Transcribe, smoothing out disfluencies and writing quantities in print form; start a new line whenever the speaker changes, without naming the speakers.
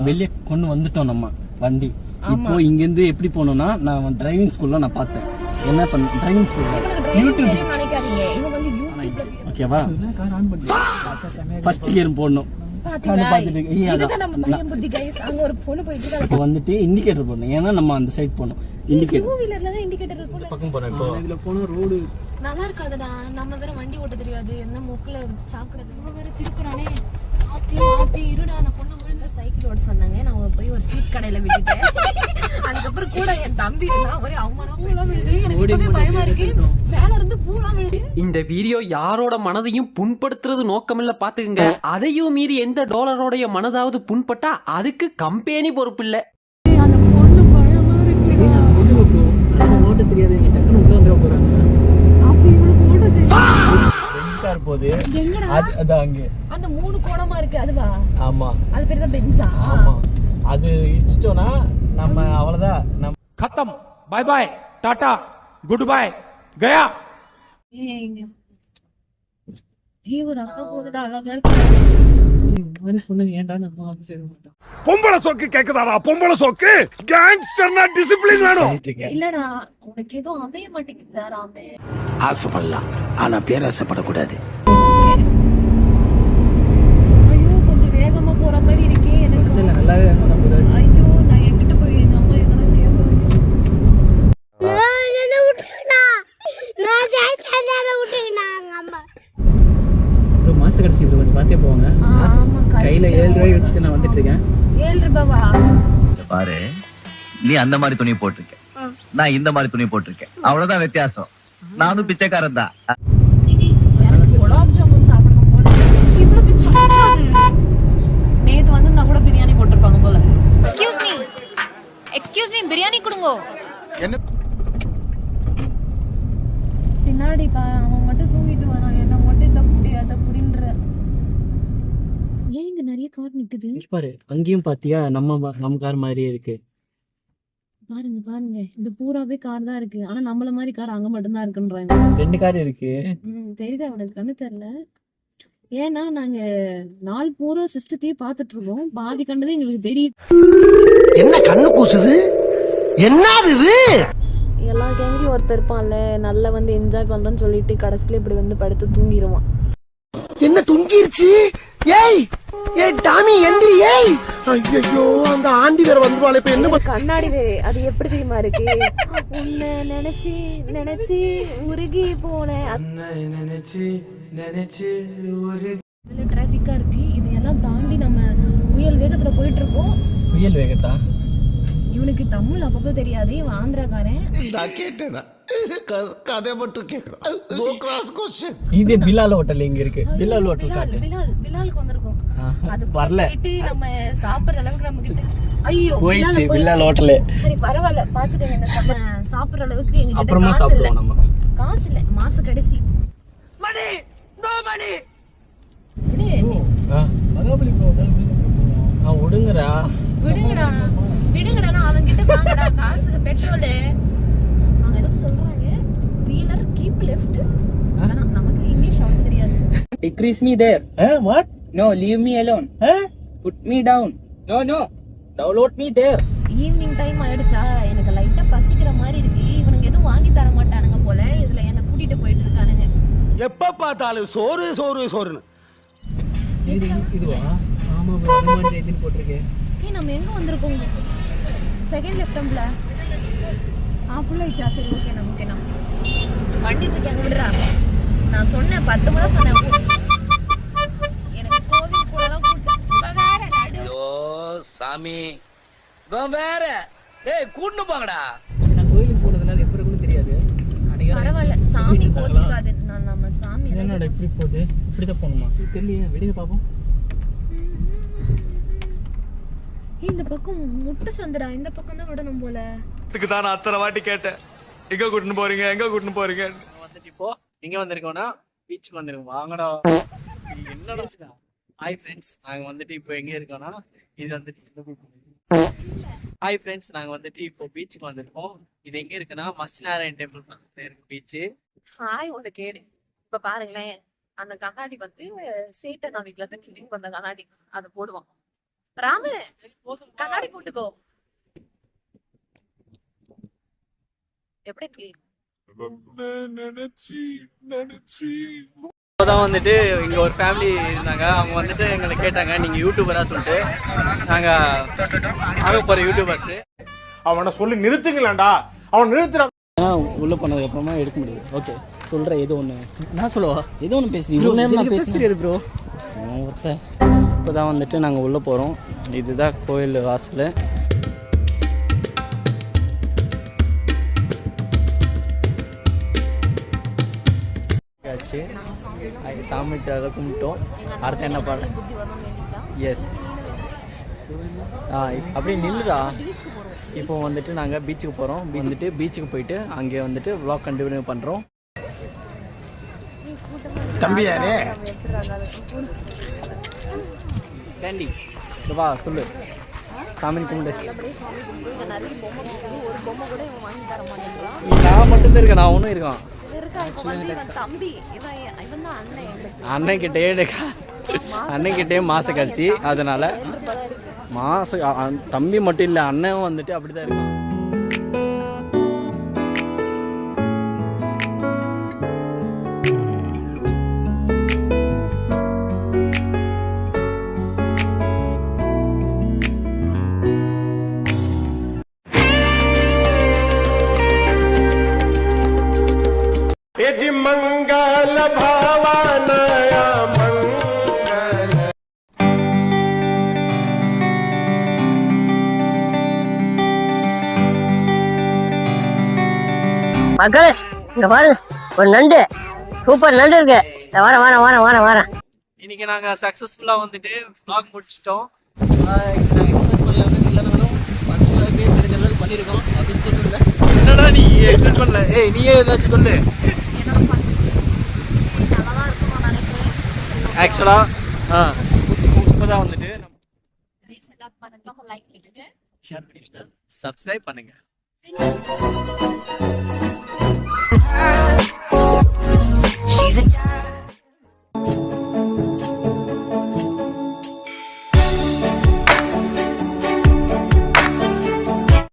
வெளியே கொண்டு வந்துட்டோம் நம்ம வண்டி. இப்போ இங்க இருந்து எப்படி போனோம்னா, நான் டிரைவிங் ஸ்கூல்ல நான் பார்த்தேன். என்ன பண்ண டிரைவிங் ஸ்கூல்ல யூடியூப் நினைக்காதீங்க, இவங்க வந்து யூடியூப் ஓகேவா, ஃபர்ஸ்ட் கியர் போடணும். வந்துட்டு இண்டிகேட்டர் போடணும், ஏன்னா நம்ம அந்த சைடு போனோம். இண்டிகேட்டர் பக்கம் போறோம். இப்போ இதுல போன ரோடு நல்லா இருக்காதுடா. நம்ம வேற வண்டி ஓட்ட தெரியாது, என்ன மூக்குல சாக்கடை இவன் வேற திருப்புறானே. ஆத்தி இருடா, அந்த பொண்ணு விழுந்து சைக்கிள் ஓட சொன்னாங்க. நான் போய் ஒரு ஸ்வீட் கடையில விட்டுட்டேன். அதுக்கப்புறம் கூட என் தம்பி இருந்தா ஒரே அம்மானா பூலாம் விழுது. எனக்கு இப்பவே பயமா இருக்கு, மேல இருந்து பூலாம் விழுது.
இந்த வீடியோ யாரோட மனதையும் புண்படுத்துறது நோக்கமில்ல பாத்துக்கங்க. அதையும் மீறி எந்த டாலரோடைய மனதாவது புண்பட்டா அதுக்கு கம்பெனி பொறுப்பு இல்ல.
அந்த பொண்ணு பயமா இருக்குடா. ஓட்ட தெரியாது, எங்க டக்குனு உள்ள வந்துட போறாங்க. அப்ப இவளுக்கு ஓட்ட தெரியும். பென்சார் போகுது. அது அங்க அந்த மூணு கோணமா இருக்கு அதுவா? ஆமா, அது பேரு தான் பென்சா. ஆமா, அது இடிச்சிட்டோனா நம்ம அவ்வளவுதான். நம்ம
खत्म, bye bye, tata, good bye, गया.
ஒரு அக்கா போகுதுடா, அழகா இருக்கு. ஏன்டா நம்ம ஆபீஸ் ஏற மாட்டோம்.
பொம்பளை சோக்கு கேக்குதாடா? பொம்பளை சோக்கு கேங்ஸ்டர்னா டிசிப்ளின் வேணும்.
இல்லடா, உனக்கு ஏதோ அமைய மாட்டேங்குதா ராமே?
ஆசைப்படலாம், ஆனா பேராசைப்படக்கூடாது.
ஐயோ, கொஞ்சம் வேகமா போற மாதிரி இருக்கே எனக்கு. நல்லாவே ஐயோ, நான் என்கிட்ட போய் எங்க அம்மா இதெல்லாம் கேட்பாங்க. மாச கடைசி கொஞ்சம் பார்த்தே போவாங்க. கையில 7 ரூபாய் வச்சுட்டு நான் வந்துட்டு இருக்கேன். 7 ரூபாவா?
பாரு, நீ அந்த மாதிரி துணி போட்டிருக்க, நான் இந்த மாதிரி துணி போட்டிருக்கேன், அவ்வளவுதான் வித்தியாசம். நானும் பிச்சைக்காரன் தான். குலாப் ஜாமுன் சாப்பிடணும் போல. இவ்வளவு பிச்சை நேத்து வந்து நான் கூட பிரியாணி போட்டிருப்பாங்க போல. எக்ஸ்கியூஸ் மீ, பிரியாணி கொடுங்க. என்ன பின்னாடி பாரு, அவன் மட்டும் தூங்கிட்டு வரான், என்ன மட்டும் தப்பு அப்படின்ற. ஏன் இங்க நிறைய கார் நிக்குது பாரு. அங்கேயும் பாத்தியா, நம்ம கார் மாதிரியே இருக்கு. பாருங்க, இந்த பூராவே கார் தான் இருக்கு. ஆனா நம்மள மாதிரி கார் அங்க மட்டும் தான் இருக்குன்றாங்க. 2 கார் இருக்கு. தெரியுதா உனக்கு? கண்ணு தெரியல. ஏன்னா நாங்க நாள் பூரா சிஸ்டத்தையே பாத்துட்டு இருக்கோம். பாதி கண்டது எங்களுக்கு தெரியும்.
என்ன கண்ணு கூசுது? என்னது இது?
எல்லா கேங்லயும் ஒருத்தர் இருப்பான்ல, நல்லா வந்து என்ஜாய் பண்றேன்னு சொல்லிட்டு கடைசியில இப்படி வந்து படுத்து தூங்கிடுவான்.
என்ன தூங்கிருச்சு? ஏய் ஏய் டாமி எந்திரி. ஏய் ஐயோ, அந்த ஆண்டி வேற வந்துவாளே. இப்ப என்ன
கண்ணாடி வேற, அது எப்படி தெரியுமா இருக்கு? உன்னை நினைச்சு உருகி போனேன். இதுல டிராபிக்கா இருக்கு. இதையெல்லாம் தாண்டி நம்ம புயல் வேகத்துல போயிட்டு இருக்கோம். புயல் வேகத்தா? இவனுக்கு தமிழ் அப்பப்போ தெரியாது, இவன் ஆந்திராக்காரன்.
நான் கேட்டேனா? கதை மட்டும் கேக்குறேன். No cross question.
இது பிலால் ஹோட்டல் எங்க இருக்கு? பிலால் ஹோட்டல் காட்டு. பிலாலுக்கு வந்திருக்கோம். அது வரல. நம்ம சாப்பிடுற அளவுக்கு நம்ம கிட்ட ஐயோ போயிடுச்சு பிலால் ஹோட்டல். சரி பரவாயில்ல, பாத்துக்கங்க. நம்ம சாப்பிடுற அளவுக்கு எங்க கிட்ட காசு இல்ல. காசு இல்ல, மாச கடைசி. Money no money. Mahabali hotel விடுங்கடா. விடுங்கடா, அவன் கிட்ட வாங்கடா காசுக்கு பெட்ரோல். அவங்க ஏதோ சொல்றாங்க, வீலர் கீப் லெஃப்ட். ஆனா நமக்கு இங்கிலீஷ் அவ்வளவு தெரியாது.
Decrease me there.
What?
No, leave me alone. Put me down. No. Download me there.
Evening time ஆயிடுச்சா, எனக்கு லைட்டா பசிக்கிற மாதிரி இருக்கு. இவனுக்கு எதுவும் வாங்கி தர மாட்டானுங்க போல. இதுல என்ன கூட்டிட்டு போயிட்டு இருக்கானுங்க.
எப்ப பார்த்தாலும் சோறுன்னு.
இதுவா? ஆமா ப்ரோ, அனுமான் ஜெயந்தின் போட்டுருக்கு. நம்ம எங்க வந்திருக்கோம்? செகண்ட் லெஃப்ட்ல ஃபுல் ஆயிடுச்சா? சரி ஓகே, நம்ம வண்டி தூக்கி அங்க விடுறா. நான் சொன்னேன் 10 முறை சொன்னேன். எனக்கு கோவில் கூட தான் கூட்டு.
ஐயோ சாமி, வேற கூட்டு போங்கடா.
நான் கோயிலுக்கு போனதுனால எப்படி கூட தெரியாது. பரவாயில்ல, சாமி கோச்சிக்காது. நம்ம சாமி என்னோட இப்படி போகுது, இப்படிதான் போகணுமா தெரியல. விடுங்க பாப்போம். இந்த பக்கம் முட்டை சந்திரா, இந்த பக்கம் தான் விடணும் போல.
இதுக்கு தான் நான் அத்தனை வாட்டி கேட்டேன், எங்க கூட்டின்னு போறீங்க.
வந்துட்டு இப்போ எங்க வந்திருக்கோம்னா பீச்சுக்கு வந்திருக்கோம். வாங்கடா. என்னடா? ஹாய் ஃப்ரெண்ட்ஸ், நாங்க வந்துட்டு இப்போ எங்க இருக்கோம்னா, இது வந்துட்டு ஹாய் ஃப்ரெண்ட்ஸ், நாங்க வந்துட்டு இப்போ பீச்சுக்கு வந்திருக்கோம். இது எங்க இருக்குன்னா, மஸ்திநாராயண் டெம்பிள் பக்கத்துல இருக்கு பீச்சு. ஹாய் உங்க கேடு. இப்ப பாருங்களேன், அந்த கண்ணாடி வந்து சேட்டை நான் வீட்டுல இருந்து கிளீன் பண்ண கண்ணாடி, அதை போடுவான்.
ராமு கண்ணாடி போட்டுக்கோ. எப்படி இருக்கு?
இப்போதான் வந்துட்டு இங்க ஒரு ஃபேமிலி இருந்தாங்க. அவங்க வந்துட்டு எங்களை கேட்டாங்க நீங்க யூடியூபரா சொல்லிட்டு. நாங்க ஆக போற யூடியூபர்ஸ்.
அவனை சொல்லி நிறுத்துங்களேன்டா, அவன் நிறுத்துறான்.
உள்ள போனதுக்கு அப்புறமா எடுக்க முடியாது. ஓகே சொல்றேன். ஏதோ ஒன்று நான் சொல்லுவா, ஏதோ ஒன்று பேசுறீங்க. இவ்வளோ நேரம் நான் பேசுறது ப்ரோ. ஒருத்தன் இப்போதான் வந்துட்டு நாங்கள் உள்ளே போகிறோம். இதுதான் கோயில் வாசல். ஆச்சு சாமிட்டாக கும்பிட்டோம். அடுத்து என்ன பாடு? எஸ் அப்படியே நில்லுதா. இப்போ வந்துட்டு நாங்கள் பீச்சுக்கு போகிறோம். வந்துட்டு பீச்சுக்கு போயிட்டு அங்கே வந்துட்டு vlog கண்டினியூ பண்ணுறோம்.
தம்பி யாரு?
சாண்டி வா சொல்லு. சாமி கும்பிடு. நான் மட்டும்தான் இருக்கேன், நான் ஒன்றும் இருக்கான். அண்ணன் கிட்டே மாச கழிச்சு, அதனால தம்பி மட்டும் இல்லை அண்ணன் வந்துட்டு அப்படிதான் இருக்கான்.
मंगल भावानया मंगल.
மக்களே இங்க பாருங்க, ஒரு நண்டு, சூப்பர் நண்டு இருக்கு. வரேன் வரேன் வரேன் வரேன் வரேன்.
இன்னைக்கு நாங்கள் சக்ஸஸ்ஃபுல்லாக வந்துட்டு vlog முடிச்சிட்டோம். எக்ஸ்பெக்ட் பண்ணல இல்லைனாலும் ஃபர்ஸ்ட் பேர் தெரிஞ்ச அளவுக்கு பண்ணியிருக்கோம் அப்படின்னு சொல்லுங்க. என்னடா நீ எக்ஸ்பெக்ட் பண்ணல? ஏய் நீயே ஏதாச்சும் சொல்லு. ஆக்சுவலாக இப்போதான் வந்துட்டு ஷேர் பண்ணிட்டு சப்ஸ்கிரைப் பண்ணுங்க.